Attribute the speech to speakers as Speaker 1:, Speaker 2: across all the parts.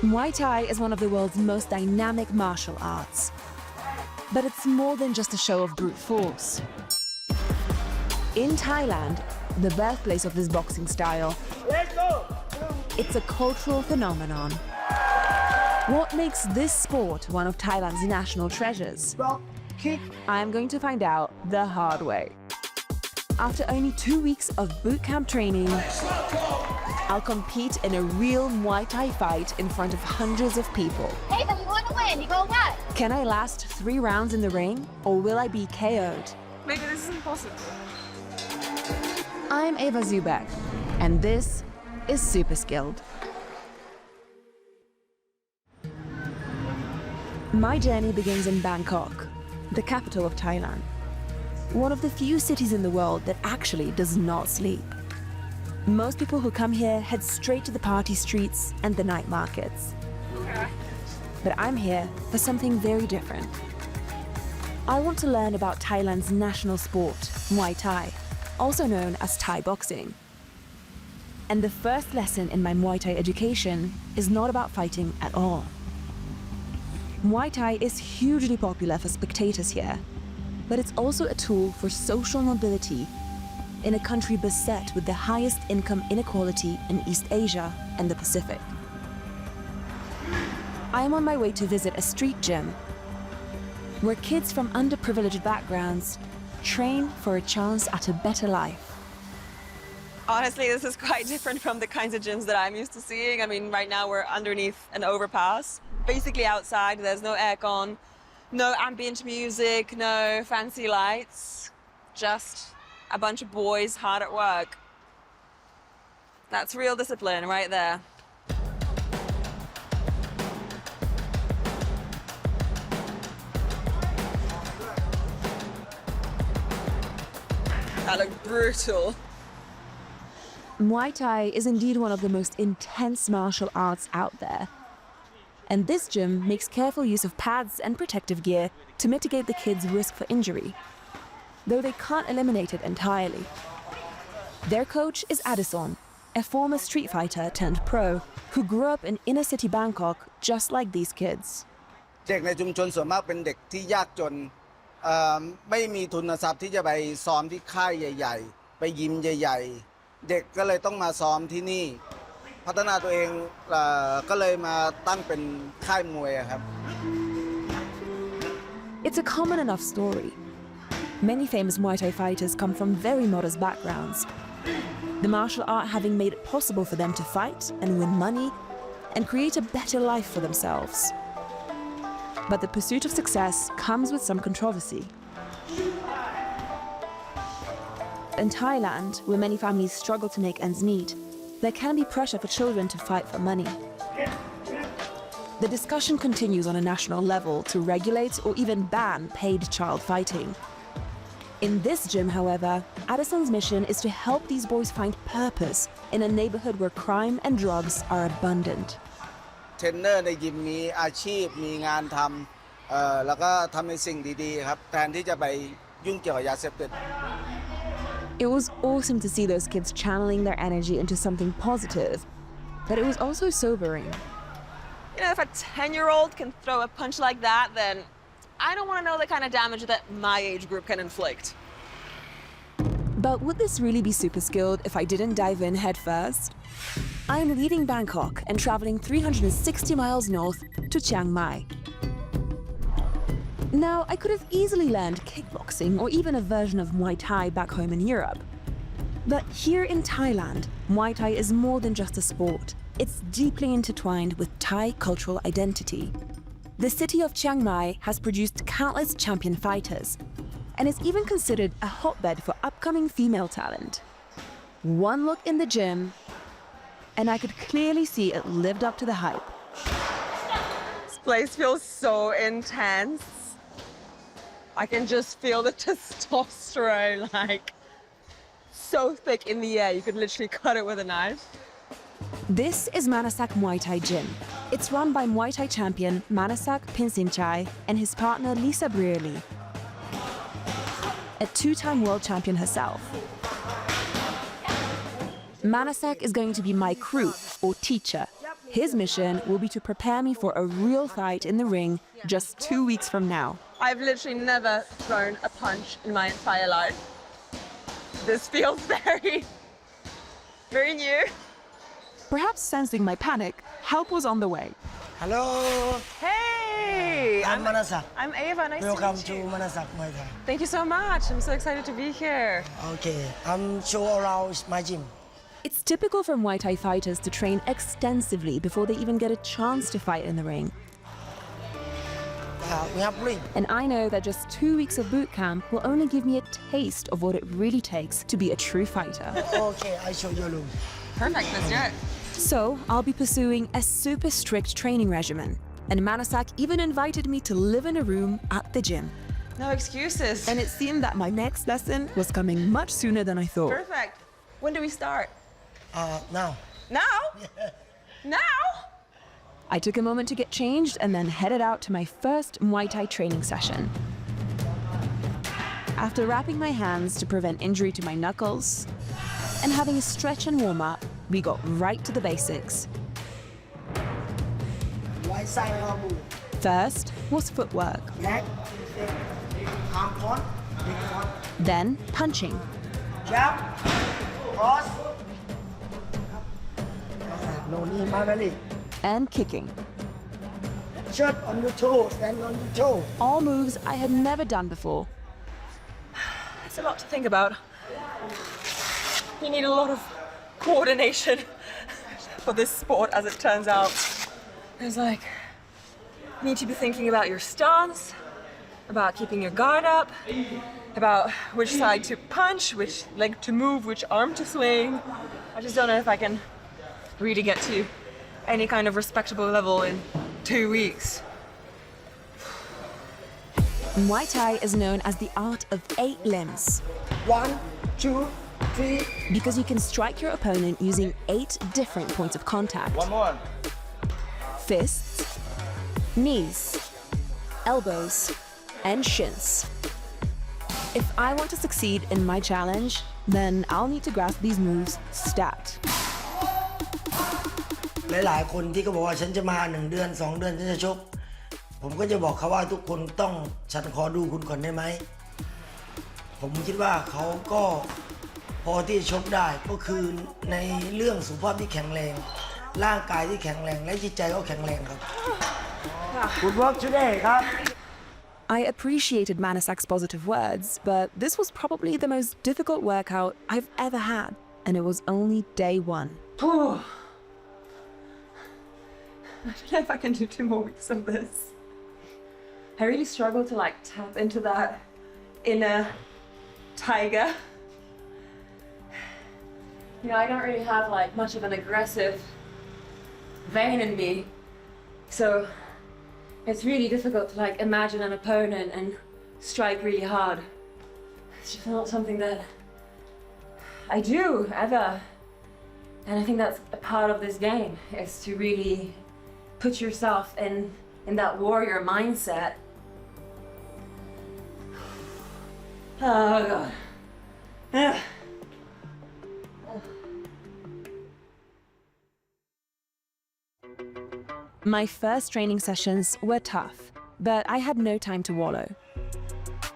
Speaker 1: Muay Thai is one of the world's most dynamic martial arts. But it's more than just a show of brute force. In Thailand, the birthplace of this boxing style, it's a cultural phenomenon. What makes this sport one of Thailand's national treasures? I'm going to find out the hard way. After only 2 weeks of bootcamp training, I'll compete in a real Muay Thai fight in front of hundreds of people.
Speaker 2: Hey, but we want to win. You go what?
Speaker 1: Can I last 3 rounds in the ring, or will I be KO'd?
Speaker 3: Maybe this is impossible.
Speaker 1: I'm Ava Beck, and this is Superskilled. My journey begins in Bangkok, the capital of Thailand. One of the few cities in the world that actually does not sleep. Most people who come here head straight to the party streets and the night markets. But I'm here for something very different. I want to learn about Thailand's national sport, Muay Thai, also known as Thai boxing. And the first lesson in my Muay Thai education is not about fighting at all. Muay Thai is hugely popular for spectators here, but it's also a tool for social mobility in a country beset with the highest income inequality in East Asia and the Pacific. I am on my way to visit a street gym where kids from underprivileged backgrounds train for a chance at a better life.
Speaker 3: Honestly, this is quite different from the kinds of gyms that I'm used to seeing. I mean, right now we're underneath an overpass, basically outside. There's no aircon, no ambient music, no fancy lights, just a bunch of boys hard at work. That's real discipline right there. That looked brutal.
Speaker 1: Muay Thai is indeed one of the most intense martial arts out there. And this gym makes careful use of pads and protective gear to mitigate the kids' risk for injury, though they can't eliminate it entirely. Their coach is Addison, a former street fighter turned pro who grew up in inner-city Bangkok just like these kids.
Speaker 4: เด็กในชุมชนส่วนมากเป็นเด็กที่ยากจนไม่มีทุนทรัพย์ที่จะไปซ้อมที่ค่ายใหญ่ๆไปยิมใหญ่ๆเด็กก็เลยต้องมาซ้อมที่นี่พัฒนาตัวเองก็เลยมาตั้งเป็นค่ายมวยครับ
Speaker 1: It's a common enough story. Many famous Muay Thai fighters come from very modest backgrounds, the martial art having made it possible for them to fight and win money and create a better life for themselves. But the pursuit of success comes with some controversy. In Thailand, where many families struggle to make ends meet, there can be pressure for children to fight for money. The discussion continues on a national level to regulate or even ban paid child fighting. In this gym, however, Addison's mission is to help these boys find purpose in a neighborhood where crime and drugs are abundant.
Speaker 4: เทรนเนอร์ในยิมมีอาชีพมีงานทำแล้วก็ทำในสิ่งดีๆครับแทนที่จะไปยุ่งเกี่ยวกับยาเสพติด
Speaker 1: It was awesome to see those kids channeling their energy into something positive, but it was also sobering.
Speaker 3: You know, if a 10-year-old can throw a punch like that, then I don't want to know the kind of damage that my age group can inflict.
Speaker 1: But would this really be super skilled if I didn't dive in head first? I'm leaving Bangkok and traveling 360 miles north to Chiang Mai. Now, I could have easily learned kickboxing or even a version of Muay Thai back home in Europe. But here in Thailand, Muay Thai is more than just a sport. It's deeply intertwined with Thai cultural identity. The city of Chiang Mai has produced countless champion fighters and is even considered a hotbed for upcoming female talent. One look in the gym, and I could clearly see it lived up to the hype.
Speaker 3: This place feels so intense. I can just feel the testosterone, like, so thick in the air, you could literally cut it with a knife.
Speaker 1: This is Manasak Muay Thai Gym. It's run by Muay Thai champion Manasak Pinsinchai and his partner Lisa Brearley, a 2-time world champion herself. Manasak is going to be my crew or teacher, His mission will be to prepare me for a real fight in the ring just 2 weeks from now.
Speaker 3: I've literally never thrown a punch in my entire life. This feels very new.
Speaker 1: Perhaps sensing my panic, help was on the way.
Speaker 5: Hello,
Speaker 3: Hey!
Speaker 5: I'm Manasak.
Speaker 3: I'm Ava, nice
Speaker 5: Welcome
Speaker 3: to
Speaker 5: to
Speaker 3: meet you.
Speaker 5: Manasak Muay Thai.
Speaker 3: Thank you so much. I'm so excited to be here.
Speaker 5: Okay, I'm show around my gym.
Speaker 1: It's typical for Muay Thai fighters to train extensively before they even get a chance to fight in the ring.
Speaker 5: We have ring.
Speaker 1: And I know that just 2 weeks of boot camp will only give me a taste of what it really takes to be a true fighter.
Speaker 5: Okay, I show you room.
Speaker 3: Perfect, let's do it.
Speaker 1: So I'll be pursuing a super strict training regimen. And Manasak even invited me to live in a room at the gym.
Speaker 3: No excuses.
Speaker 1: And it seemed that my next lesson was coming much sooner than I thought.
Speaker 3: Perfect. When do we start?
Speaker 5: Now.
Speaker 3: Now? Now?
Speaker 1: I took a moment to get changed and then headed out to my first Muay Thai training session. After wrapping my hands to prevent injury to my knuckles and having a stretch and warm up, we got right to the basics.
Speaker 5: Right side elbow.
Speaker 1: First was footwork,
Speaker 5: Back. Arm front. Big front.
Speaker 1: then punching,
Speaker 5: Jab. Cross. No knee, my belly.
Speaker 1: and kicking.
Speaker 5: Shut on your toe. Stand on your toe.
Speaker 1: All moves I had never done before.
Speaker 3: It's a lot to think about. You need a lot of coordination for this sport, as it turns out. There's like, you need to be thinking about your stance, about keeping your guard up, about which side to punch, which leg to move, which arm to swing. I just don't know if I can really get to any kind of respectable level in 2 weeks.
Speaker 1: Muay Thai is known as the art of 8 limbs
Speaker 5: 1, 2, 3.
Speaker 1: because you can strike your opponent using 8 different points of contact.
Speaker 4: One more.
Speaker 1: Fists, knees, elbows, and shins. If I want to succeed in my challenge, then I'll need to grasp these moves stat.
Speaker 5: หลายๆคนที่ก็บอกว่าฉันจะมา1 เดือน 2 เดือนฉันจะชก ผมก็จะบอกเขาว่าทุกคนต้องฉันขอดูคุณก่อนได้ไหม ผมคิดว่าเขาก็พอที่จะชกได้ก็คือในเรื่องสุขภาพที่แข็งแรง ร่างกายที่แข็งแรง และจิตใจก็แข็งแรงครับ Good work today ครับ
Speaker 1: I appreciated Manasak's positive words, but this was probably the most difficult workout I've ever had, and it was only day 1.
Speaker 3: I don't know if I can do 2 more weeks of this. I really struggle to like tap into that inner tiger. You know, I don't really have like much of an aggressive vein in me. So it's really difficult to like imagine an opponent and strike really hard. It's just not something that I do ever. And I think that's a part of this game, is to really put yourself in that warrior mindset. Oh God. Ugh.
Speaker 1: My first training sessions were tough, but I had no time to wallow.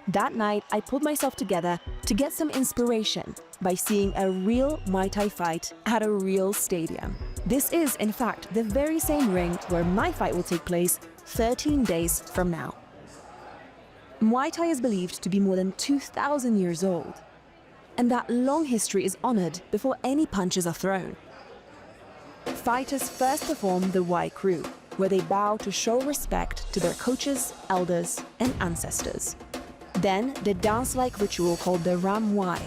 Speaker 1: That night, I pulled myself together to get some inspiration by seeing a real Muay Thai fight at a real stadium. This is, in fact, the very same ring where my fight will take place 13 days from now. Muay Thai is believed to be more than 2,000 years old, and that long history is honored before any punches are thrown. Fighters first perform the Wai Crew, where they bow to show respect to their coaches, elders, and ancestors. Then, the dance-like ritual called the Ram Muay,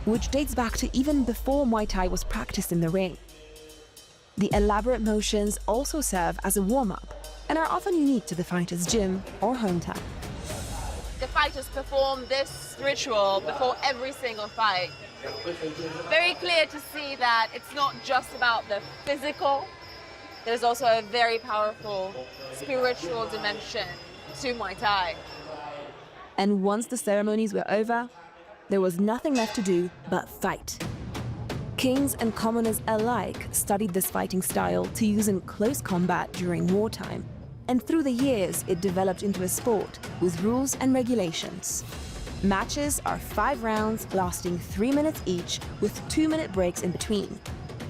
Speaker 1: which dates back to even before Muay Thai was practiced in the ring. The elaborate motions also serve as a warm-up and are often unique to the fighter's gym or hometown.
Speaker 2: The fighters perform this ritual before every single fight. Very clear to see that it's not just about the physical. There's also a very powerful spiritual dimension to Muay Thai.
Speaker 1: And once the ceremonies were over, there was nothing left to do but fight. Kings and commoners alike studied this fighting style to use in close combat during wartime, and through the years it developed into a sport with rules and regulations. Matches are 5 rounds lasting 3 minutes each with 2-minute breaks in between.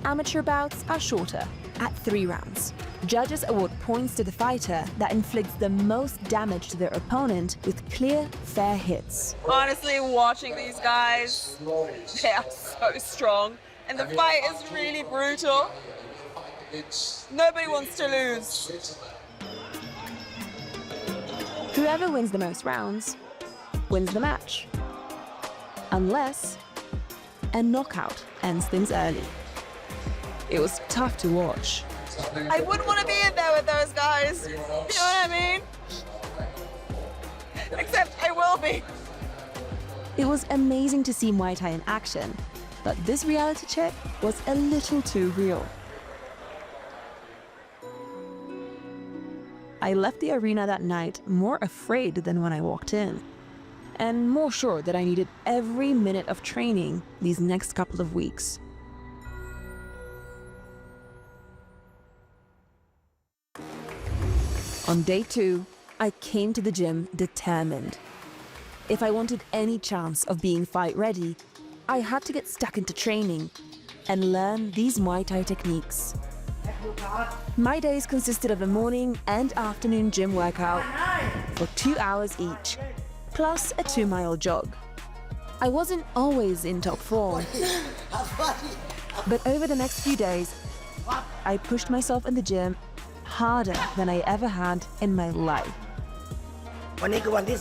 Speaker 1: Amateur bouts are shorter, at 3 rounds. Judges award points to the fighter that inflicts the most damage to their opponent with clear, fair hits.
Speaker 3: Honestly, watching these guys, they are so strong. And the fight is really brutal. Nobody wants to lose.
Speaker 1: Whoever wins the most rounds wins the match. Unless a knockout ends things early. It was tough to watch.
Speaker 3: I wouldn't want to be in there with those guys. You know what I mean? Except I will be.
Speaker 1: It was amazing to see Muay Thai in action, but this reality check was a little too real. I left the arena that night more afraid than when I walked in, and more sure that I needed every minute of training these next couple of weeks. On day 2, I came to the gym determined. If I wanted any chance of being fight ready, I had to get stuck into training and learn these Muay Thai techniques. My days consisted of a morning and afternoon gym workout for 2 hours each, plus a 2-mile jog. I wasn't always in top form, but over the next few days, I pushed myself in the gym harder than I ever had in my life.
Speaker 5: วันนี้คือวันที่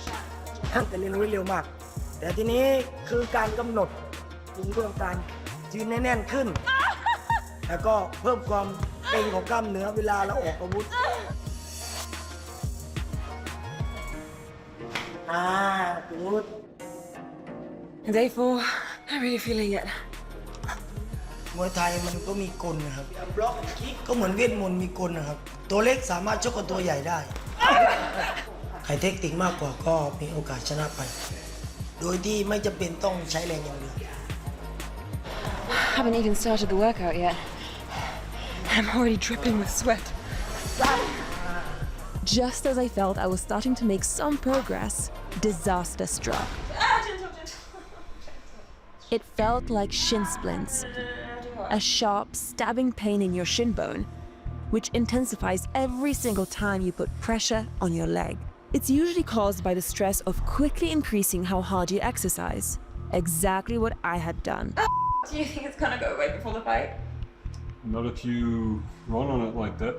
Speaker 5: 3แต่เรียนรู้เร็วมาก แต่ทีนี้คือการกำหนดถึงเรื่องการยืนแน่นๆขึ้น แล้วก็เพิ่มความเกร็งของกล้ามเนื้อเวลาเราออกอาวุธgood.
Speaker 3: Day 4, I'm really feeling it.
Speaker 5: มวยไทยมันก็มีกลนะครับก็เหมือนเวทมนต์มีกลนะครับตัวเล็กสามารถชกกับตัวใหญ่ได้ใครเทคนิคมากกว่าก็มีโอกาสชนะไปโดยที่ไม่จำเป็นต้องใช้แรงอย่างเดียว
Speaker 3: Haven't even started the workout yet. I'm already dripping with sweat.
Speaker 1: Just as I felt I was starting to make some progress, disaster struck. It felt like shin splints, a sharp, stabbing pain in your shin bone, which intensifies every single time you put pressure on your leg. It's usually caused by the stress of quickly increasing how hard you exercise, exactly what I had done.
Speaker 3: Do you think it's gonna go away before the fight?
Speaker 6: Not if you run on it like that.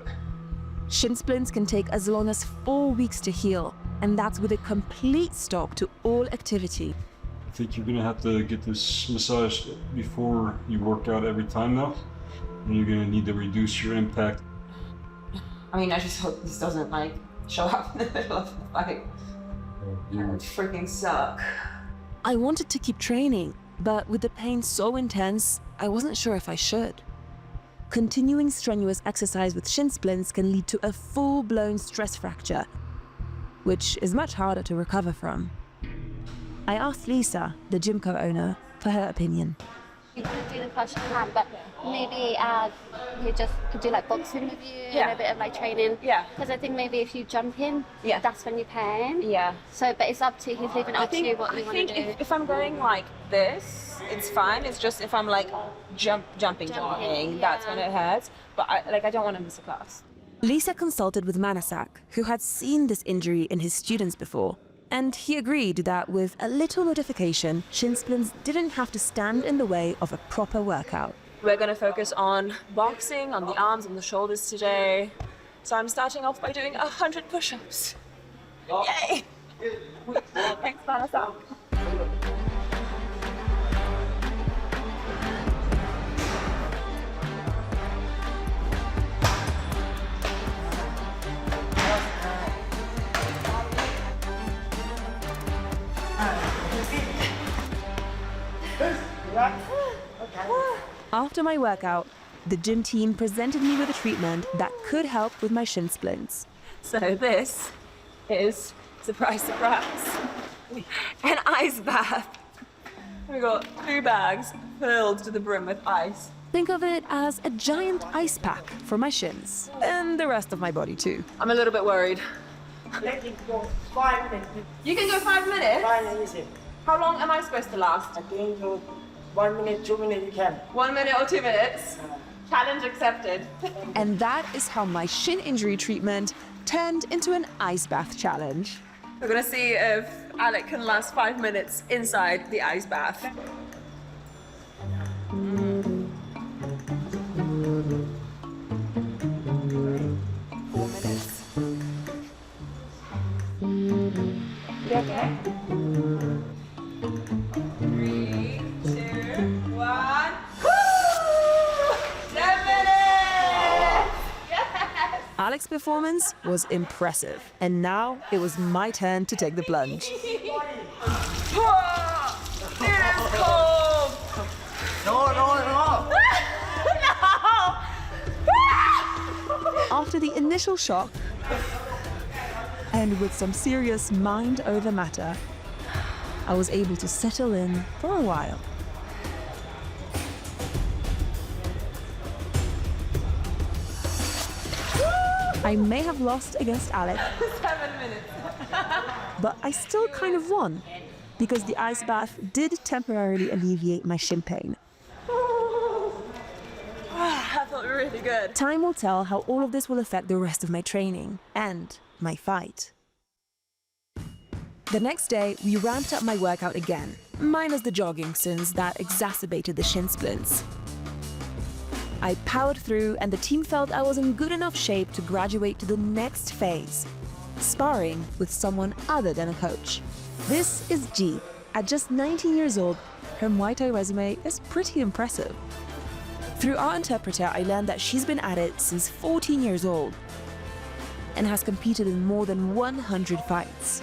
Speaker 1: Shin splints can take as long as 4 weeks to heal, and that's with a complete stop to all activity.
Speaker 6: I think you're gonna have to get this massage before you work out every time now. And you're gonna need to reduce your impact.
Speaker 3: I mean, I just hope this doesn't like show up in the middle of the fight. That would freaking suck.
Speaker 1: I wanted to keep training, but with the pain so intense, I wasn't sure if I should. Continuing strenuous exercise with shin splints can lead to a full-blown stress fracture, which is much harder to recover from. I asked Lisa, the gym co-owner, for her opinion.
Speaker 7: You could do the first time, but maybe you just could do like boxing with you and a bit of like training.
Speaker 3: Yeah.
Speaker 7: Because I think maybe if you jump in,
Speaker 3: Yeah.
Speaker 7: that's when you pain.
Speaker 3: Yeah.
Speaker 7: So, but it's up to he's leaving up to you what you want to do.
Speaker 3: If I'm going like this, it's fine. It's just if I'm like jumping, that's when it hurts. But I don't want to miss a class.
Speaker 1: Lisa consulted with Manasak, who had seen this injury in his students before, and he agreed that with a little modification, shin splints didn't have to stand in the way of a proper workout.
Speaker 3: We're going to focus on boxing, on the arms and the shoulders today. So I'm starting off by doing 100 push-ups. Yay! Thanks, Manasak.
Speaker 1: After my workout, the gym team presented me with a treatment that could help with my shin splints.
Speaker 3: So this is, surprise, surprise, an ice bath. We got 2 bags filled to the brim with ice.
Speaker 1: Think of it as a giant ice pack for my shins and the rest of my body too.
Speaker 3: I'm a little bit worried.
Speaker 5: Let it go 5 minutes.
Speaker 3: You can go 5 minutes?
Speaker 5: 5 minutes.
Speaker 3: How long am I supposed to last?
Speaker 5: I think you 1 minute, 2 minutes you can.
Speaker 3: 1 minute or 2 minutes? Challenge accepted.
Speaker 1: And that is how my shin injury treatment turned into an ice bath challenge.
Speaker 3: We're gonna see if Alec can last 5 minutes inside the ice bath. 4 minutes. You okay? 3, 2, 1. Woo! 10 minutes! Yes!
Speaker 1: Alex's performance was impressive, and now it was my turn to take the plunge.
Speaker 3: It is cold!
Speaker 4: No.
Speaker 1: After the initial shock, and with some serious mind over matter, I was able to settle in for a while. I may have lost against Alex,
Speaker 3: 7 minutes.
Speaker 1: but I still kind of won, because the ice bath did temporarily alleviate my shin pain.
Speaker 3: That felt really good.
Speaker 1: Time will tell how all of this will affect the rest of my training and my fight. The next day, we ramped up my workout again, minus the jogging since that exacerbated the shin splints. I powered through and the team felt I was in good enough shape to graduate to the next phase, sparring with someone other than a coach. This is Jeep. At just 19 years old, her Muay Thai resume is pretty impressive. Through our interpreter, I learned that she's been at it since 14 years old and has competed in more than 100 fights.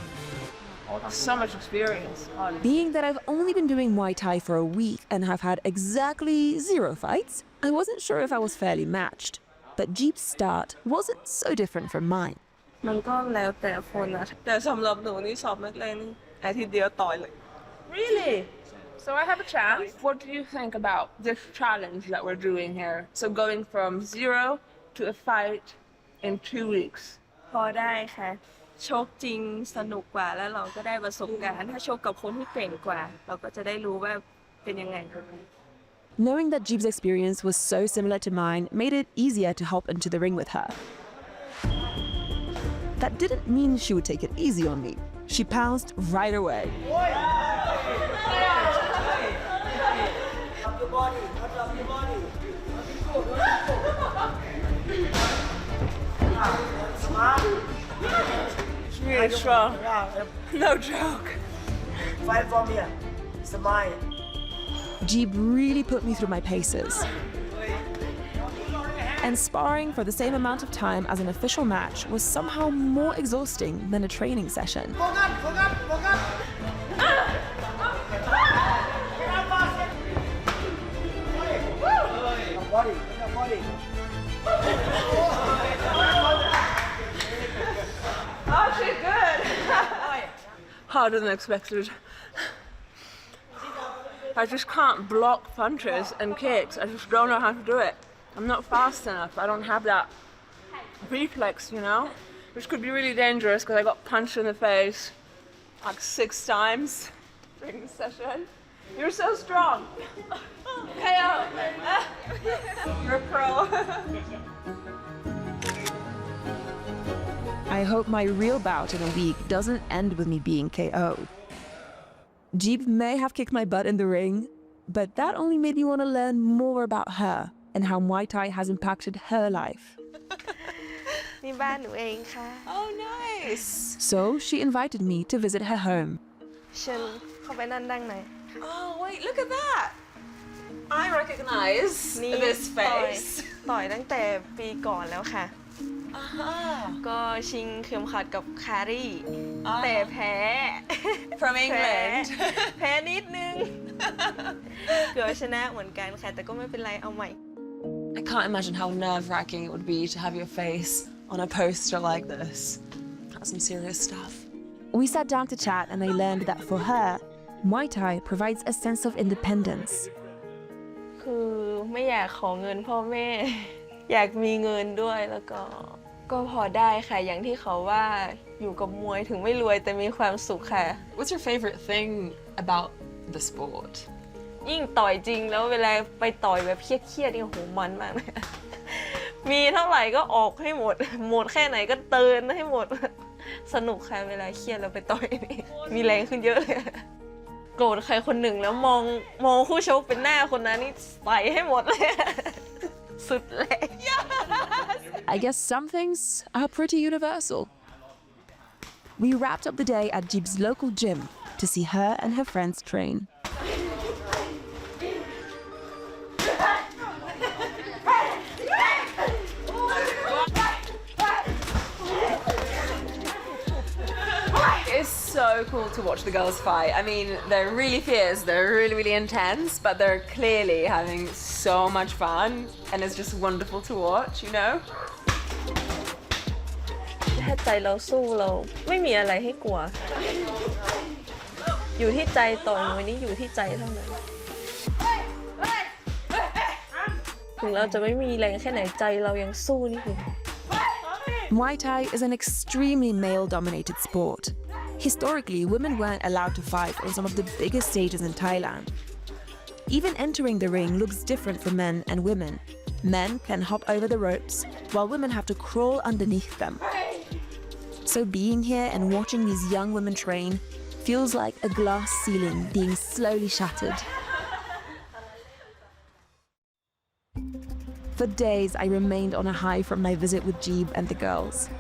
Speaker 3: So much experience.
Speaker 1: Being that I've only been doing Muay Thai for a week and have had exactly 0 fights, I wasn't sure if I was fairly matched. But Jeep's start wasn't so different from mine.
Speaker 3: มันก็แล้วแต่คนนะแต่สำหรับหนูนี่สอบนักเลงอาทิตย์เดียวต่อยเลย Really? So I have a chance. What do you think about this challenge that we're doing here? So going from 0 to a fight in 2 weeks.
Speaker 8: พอได้ค่ะชกจริงสนุกกว่าแล้วเราก็ได้ประสบการณ์ถ้าชกกับคนที่เก่งกว่าเราก็จะได้รู้ว่าเป็นยังไง
Speaker 1: Knowing that Jeep's experience was so similar to mine made it easier to hop into the ring with her. That didn't mean she would take it easy on me. She pounced right away.
Speaker 3: Really strong. No joke.
Speaker 5: Fight from here. Smile.
Speaker 1: Jeep really put me through my paces. And sparring for the same amount of time as an official match was somehow more exhausting than a training session.
Speaker 3: Oh, she's good. Harder than expected. I just can't block punches and kicks. I just don't know how to do it. I'm not fast enough. I don't have that reflex, you know? Which could be really dangerous because I got punched in the face like 6 times during the session. You're so strong. KO. You're a pro.
Speaker 1: I hope my real bout in a week doesn't end with me being KO'd. Jeep may have kicked my butt in the ring, but that only made me want to learn more about her and how Muay Thai has impacted her life.
Speaker 8: นี่บ้านหนูเองค่ะ
Speaker 3: Oh, nice.
Speaker 1: So she invited me to visit her home.
Speaker 8: เชิญเข้าไปนั่งหน่อย
Speaker 3: Oh, wait, look at that. I recognize
Speaker 8: นี่
Speaker 3: this
Speaker 8: ต่อย
Speaker 3: face.
Speaker 8: ตั้งแต่ปีก่อนแล้วค่ะ ก็ชิงเข็มขัดกับคารี่ แต่แพ้
Speaker 3: From England.
Speaker 8: แพ้นิดนึง เกือบชนะเหมือนกันค่ะ แต่ก็ไม่เป็นไรเอาใหม่
Speaker 3: I can't imagine how nerve-wracking it would be to have your face on a poster like this. That's some serious stuff.
Speaker 1: We sat down to chat and I learned that for her, Muay Thai provides a sense of independence.
Speaker 8: คือไม่อยากขอเงินพ่อแม่ อยากมีเงินด้วยแล้วก็พอได้ค่ะอย่างที่เขาว่าอยู่กับมวยถึงไม่รวยแต่มีความสุขค่ะ
Speaker 9: What's your favorite thing about the sport?
Speaker 8: ยิ่งต่อยจริงแล้วเวลาไปต่อยแบบเครียดๆนี่โอ้โหมันมากเลย มีเท่าไหร่ก็ออกให้หมด หมดแค่ไหนก็เติร์นให้หมด สนุกค่ะเวลาเครียดแล้วไปต่อยนี่มีแรงขึ้นเยอะเลยโกรธใครคนหนึ่งแล้วมองคู่ชกเป็นหน้าคนนั้นนี่ใส่ให้หมดเลย สุดแรง
Speaker 1: I guess some things are pretty universal. We wrapped up the day at Jeeb's local gym to see her and her friends train.
Speaker 2: It's so cool to watch the girls fight. I mean, they're really fierce, they're really, really intense, but they're clearly having so much fun, and it's just wonderful to watch, you know?
Speaker 8: ถ้าใจเราสู้เราไม่มีอะไรให้กลัว อยู่ที่ใจต่อยวันนี้อยู่ที่ใจเท่านั้น ถึงเราจะไม่มีแรงแค่ไหนใจเรายังสู้นี่คือ
Speaker 1: Muay Thai is an extremely male-dominated sport. Historically, women weren't allowed to fight on some of the biggest stages in Thailand. Even entering the ring looks different for men and women. Men can hop over the ropes, while women have to crawl underneath them. So being here and watching these young women train feels like a glass ceiling being slowly shattered. For days, I remained on a high from my visit with Jeeb and the girls.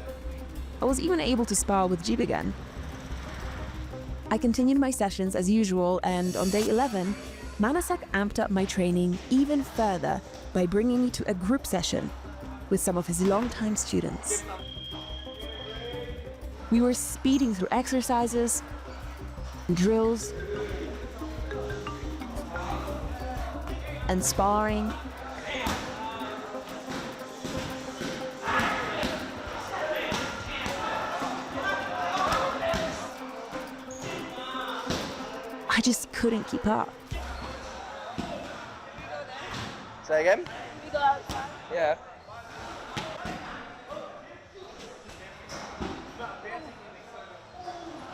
Speaker 1: I was even able to spar with Jeeb again. I continued my sessions as usual, and on day 11, Manasak amped up my training even further by bringing me to a group session with some of his longtime students. We were speeding through exercises, drills, and sparring. I just couldn't keep up.
Speaker 10: Say again? Yeah.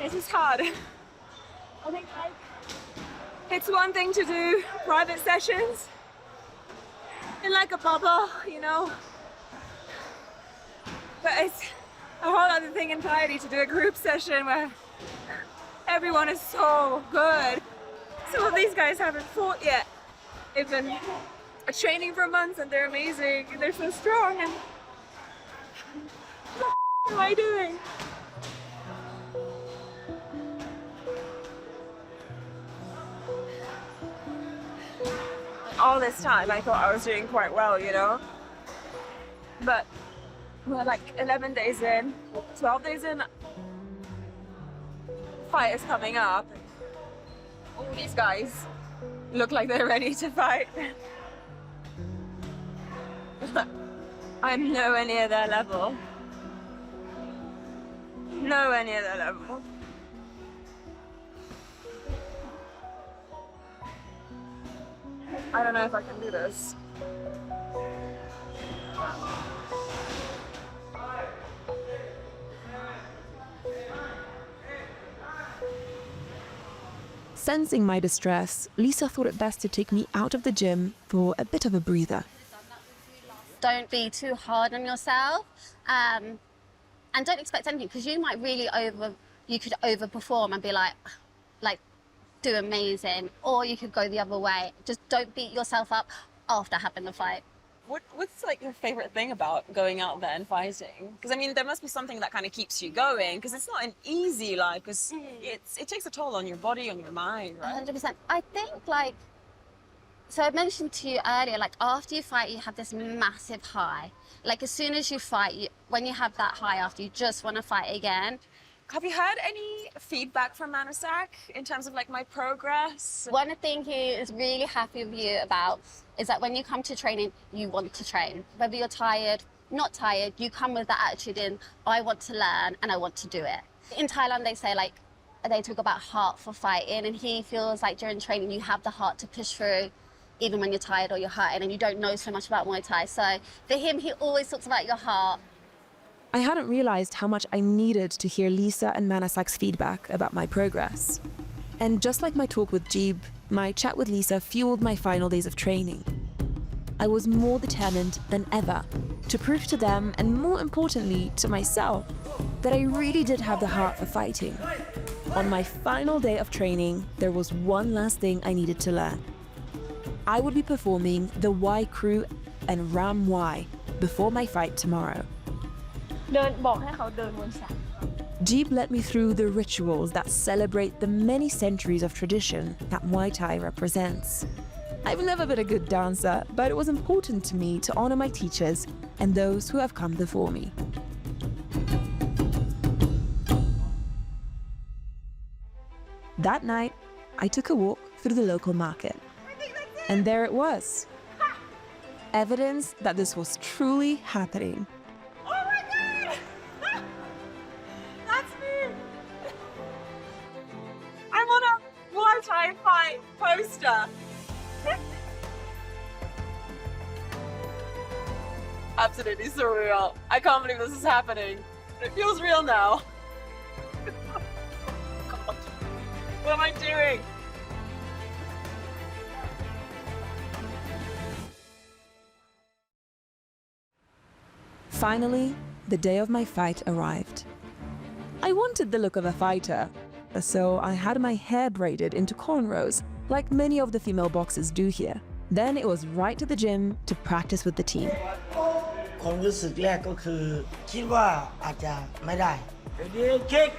Speaker 8: It is hard. I think it's one thing to do private sessions in like a bubble, you know. But it's a whole other thing entirely to do a group session where everyone is so good. Some of these guys haven't fought yet. They've been training for months and they're amazing and they're so strong and what am I doing? All this time I thought I was doing quite well, you know. But we're like 11 days in, 12 days in, fight is coming up. All these guys look like they're ready to fight. I'm nowhere near their level. Nowhere near their level. I don't know if I can do this.
Speaker 1: Sensing my distress, Lisa thought it best to take me out of the gym for a bit of a breather.
Speaker 7: Don't be too hard on yourself, and don't expect anything because you might really overperform and be like do amazing, or you could go the other way. Just don't beat yourself up after having the fight.
Speaker 3: What's like your favorite thing about going out there and fighting? Because I mean, there must be something that kind of keeps you going. Because it's not an easy life. Because it takes a toll on your body, on your mind, right?
Speaker 7: 100%. I think so I mentioned to you earlier, like after you fight, you have this massive high. Like as soon as you fight, when you have that high after, you just want to fight again.
Speaker 3: Have you had any feedback from Manasak in terms of like my progress?
Speaker 7: One thing he is really happy with you about is that when you come to training, you want to train. Whether you're tired, not tired, you come with that attitude in, I want to learn and I want to do it. In Thailand, they say like, they talk about heart for fighting, and he feels like during training you have the heart to push through even when you're tired or you're hurting and you don't know so much about Muay Thai. So for him, he always talks about your heart.
Speaker 1: I hadn't realized how much I needed to hear Lisa and Manasak's feedback about my progress. And just like my talk with Jeeb, my chat with Lisa fueled my final days of training. I was more determined than ever to prove to them, and more importantly to myself, that I really did have the heart for fighting. On my final day of training, there was one last thing I needed to learn. I would be performing the Y Crew and Ram Y before my fight tomorrow.
Speaker 8: บอกให้เขาเดินวนสาย
Speaker 1: Jeeb led me through the rituals that celebrate the many centuries of tradition that Muay Thai represents. I've never been a good dancer, but it was important to me to honor my teachers and those who have come before me. That night, I took a walk through the local market. And there it was. Evidence that this was truly happening.
Speaker 3: Oh my God! That's me! I'm on a Muay Thai fight poster. Absolutely surreal. I can't believe this is happening. It feels real now. God, what am I doing?
Speaker 1: Finally, the day of my fight arrived. I wanted the look of a fighter, so I had my hair braided into cornrows, like many of the female boxers do here. Then it was right to the gym to practice with the team.
Speaker 5: ความรู้สึกแรกก็คือคิดว่าอาจจะไม่ได้เดี๋ยวคิก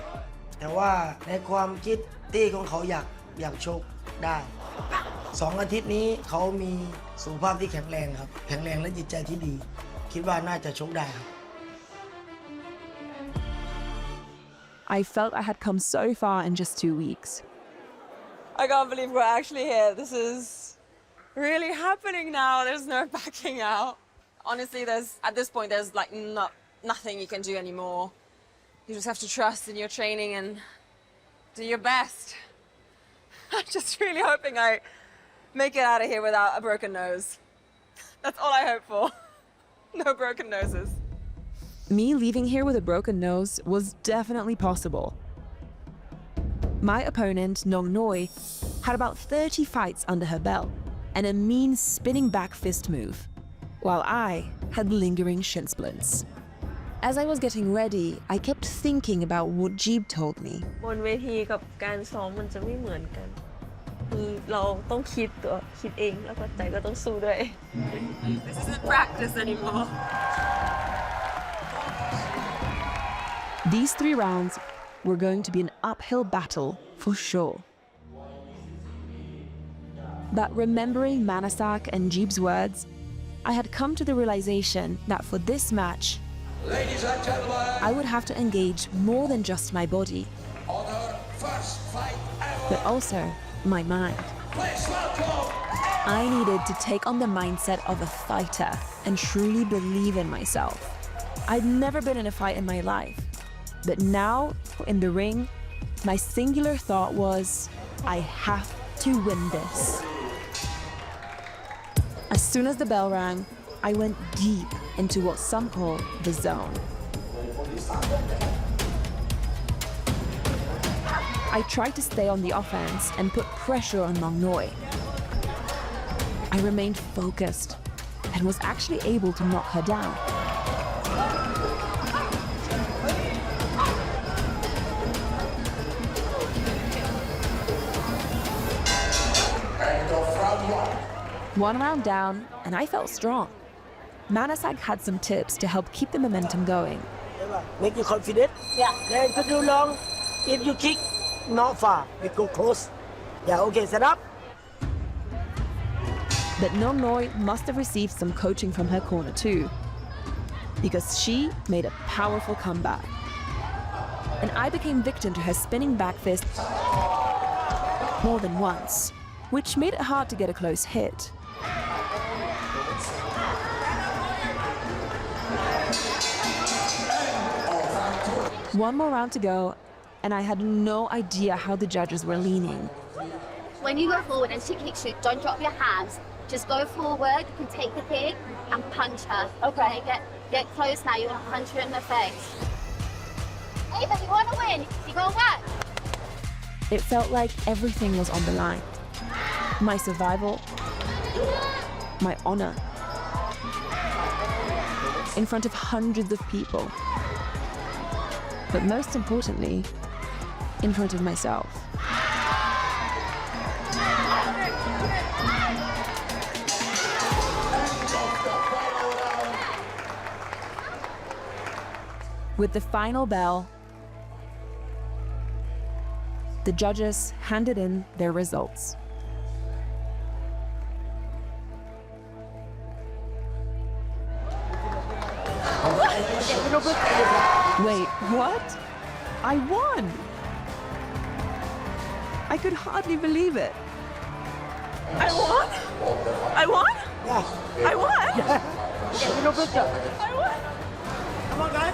Speaker 5: แต่ว่าในความคิดตี้ของเขาอยากชกได้2 อาทิตย์นี้เขามีสุขภาพที่แข็งแรงครับแข็งแรงและจิตใจที่ดีคิดว่าน่าจะชกได้ครับ
Speaker 1: I felt I had come so far in just 2 weeks.
Speaker 3: I can't believe we're actually here. This is really happening now. There's no backing out. Honestly, at this point, there's like nothing you can do anymore. You just have to trust in your training and do your best. I'm just really hoping I make it out of here without a broken nose. That's all I hope for. No broken noses.
Speaker 1: Me leaving here with a broken nose was definitely possible. My opponent, Nong Noi, had about 30 fights under her belt and a mean spinning back fist move, while I had lingering shin splints. As I was getting ready, I kept thinking about what Jeeb told me.
Speaker 8: บนเวทีกับการซ้อมมันจะไม่เหมือนกันคือเราต้องคิดเองแล้วก็ใจก็ต้องสู้ด้วย
Speaker 3: This isn't practice anymore.
Speaker 1: These 3 rounds were going to be an uphill battle for sure. But remembering Manasak and Jeeb's words, I had come to the realization that for this match,
Speaker 11: Ladies and gentlemen,
Speaker 1: I would have to engage more than just my body,
Speaker 11: on her first fight ever,
Speaker 1: but also my mind.
Speaker 11: please welcome
Speaker 1: I needed to take on the mindset of a fighter and truly believe in myself. I'd never been in a fight in my life, but now, in the ring, my singular thought was, I have to win this. As soon as the bell rang, I went deep into what some call the zone. I tried to stay on the offense and put pressure on Nong Noi. I remained focused and was actually able to knock her down. One round down, and I felt strong. Manasak had some tips to help keep the momentum going.
Speaker 5: Make you confident.
Speaker 7: Yeah.
Speaker 5: Then put you long. If you kick, not far. We go close. Yeah. Okay. Set up.
Speaker 1: But Nong Noi must have received some coaching from her corner too, because she made a powerful comeback. And I became victim to her spinning back fist more than once, which made it hard to get a close hit. One more round to go, and I had no idea how the judges were leaning.
Speaker 7: When you go forward and she kicks you, don't drop your hands. Just go forward, you can take the kick and punch her. Okay, get close now, you want to punch her in the face. Ava, you want to win, you go back.
Speaker 1: It felt like everything was on the line. My survival, my honor, in front of hundreds of people. But most importantly, in front of myself. With the final bell, the judges handed in their results. Wait, what? I won! I could hardly believe it.
Speaker 8: I won? I won? I won? I won?
Speaker 5: Come on, guys.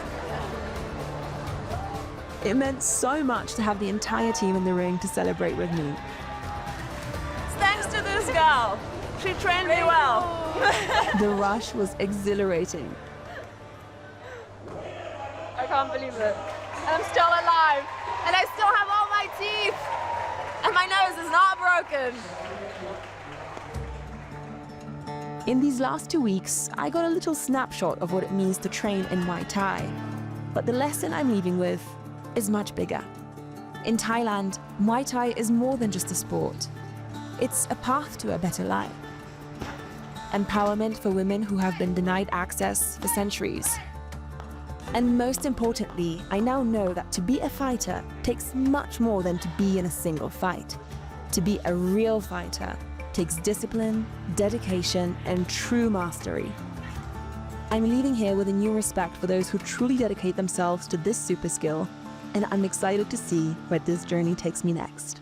Speaker 1: It meant so much to have the entire team in the ring to celebrate with me.
Speaker 8: Thanks to this girl. She trained me well.
Speaker 1: The rush was exhilarating.
Speaker 2: I can't believe it. And I'm still alive. And I still have all my teeth. And my nose is not broken.
Speaker 1: In these last 2 weeks, I got a little snapshot of what it means to train in Muay Thai. But the lesson I'm leaving with is much bigger. In Thailand, Muay Thai is more than just a sport. It's a path to a better life. Empowerment for women who have been denied access for centuries. And most importantly, I now know that to be a fighter takes much more than to be in a single fight. To be a real fighter takes discipline, dedication, and true mastery. I'm leaving here with a new respect for those who truly dedicate themselves to this super skill, and I'm excited to see where this journey takes me next.